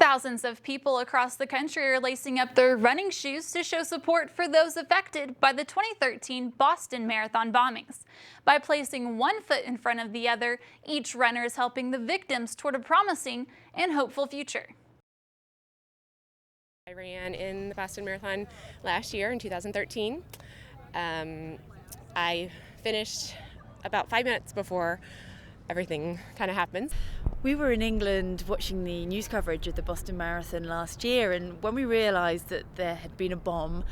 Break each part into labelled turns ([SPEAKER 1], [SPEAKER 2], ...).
[SPEAKER 1] Thousands of people across the country are lacing up their running shoes to show support for those affected by the 2013 Boston Marathon bombings. By placing one foot in front of the other, each runner is helping the victims toward a promising and hopeful future.
[SPEAKER 2] I ran in the Boston Marathon last year in 2013. I finished about 5 minutes before everything kind of happened.
[SPEAKER 3] We were in England watching the news coverage of the Boston Marathon last year, and when we realised that there had been a bomb,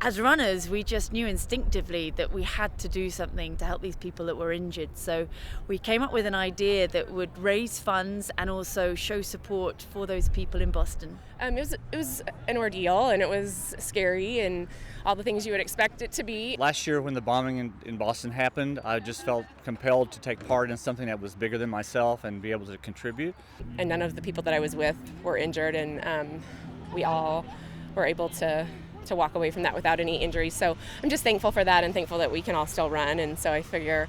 [SPEAKER 3] as runners we just knew instinctively that we had to do something to help these people that were injured. So we came up with an idea that would raise funds and also show support for those people in Boston.
[SPEAKER 2] It was an ordeal, and it was scary and all the things you would expect it to be.
[SPEAKER 4] Last year when the bombing in Boston happened, I just felt compelled to take part in something that was bigger than myself and be able to contribute.
[SPEAKER 2] And none of the people that I was with were injured, and we all were able to walk away from that without any injuries. So I'm just thankful for that and thankful that we can all still run. And so I figure,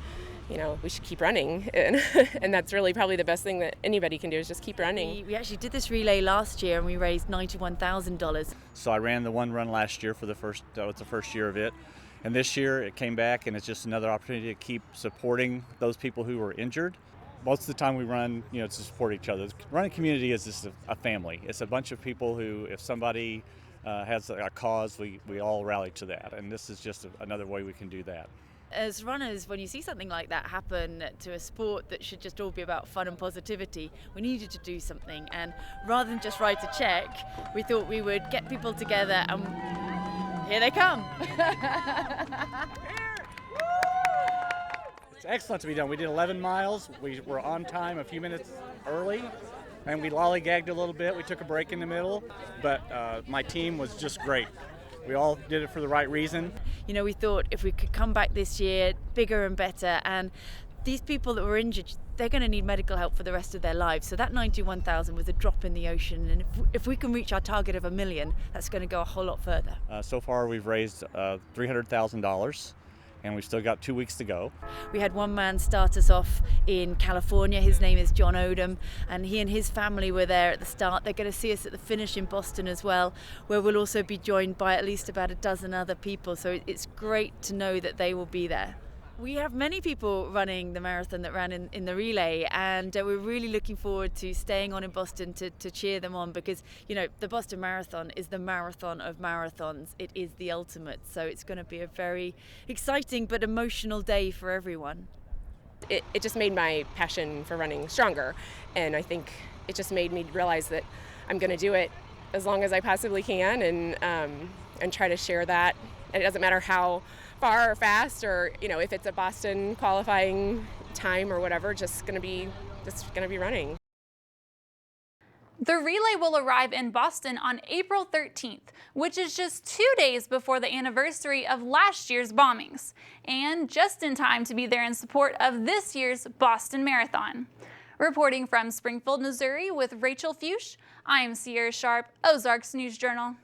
[SPEAKER 2] we should keep running. And that's really probably the best thing that anybody can do is just keep running.
[SPEAKER 3] We actually did this relay last year and we raised $91,000.
[SPEAKER 4] So I ran the one run last year for the first year of it. And this year it came back, and it's just another opportunity to keep supporting those people who were injured. Most of the time we run, to support each other. The running community is just a family. It's a bunch of people who, if somebody has a cause, we all rally to that, and this is just another way we can do that.
[SPEAKER 3] As runners, when you see something like that happen to a sport that should just all be about fun and positivity, we needed to do something, and rather than just write a check, we thought we would get people together, and here they come.
[SPEAKER 4] It's excellent to be done. We did 11 miles. We were on time a few minutes early, and we lollygagged a little bit. We took a break in the middle, but my team was just great. We all did it for the right reason.
[SPEAKER 3] We thought if we could come back this year bigger and better, and these people that were injured, they're going to need medical help for the rest of their lives. So that 91,000 was a drop in the ocean, and if we can reach our target of $1 million, that's going to go a whole lot further.
[SPEAKER 4] So far we've raised $300,000. And we've still got 2 weeks to go.
[SPEAKER 3] We had one man start us off in California. His name is John Odom, and he and his family were there at the start. They're going to see us at the finish in Boston as well, where we'll also be joined by at least about a dozen other people. So it's great to know that they will be there. We have many people running the marathon that ran in the relay, and we're really looking forward to staying on in Boston to cheer them on, because the Boston Marathon is the marathon of marathons. It is the ultimate, so it's going to be a very exciting but emotional day for everyone.
[SPEAKER 2] It just made my passion for running stronger, and I think it just made me realize that I'm going to do it as long as I possibly can, and try to share that. And it doesn't matter how far or fast, or if it's a Boston qualifying time or whatever, just gonna be running.
[SPEAKER 1] The relay will arrive in Boston on April 13th, which is just 2 days before the anniversary of last year's bombings, and just in time to be there in support of this year's Boston Marathon. Reporting from Springfield, Missouri with Rachel Fuchs, I am Sierra Sharp, Ozarks News Journal.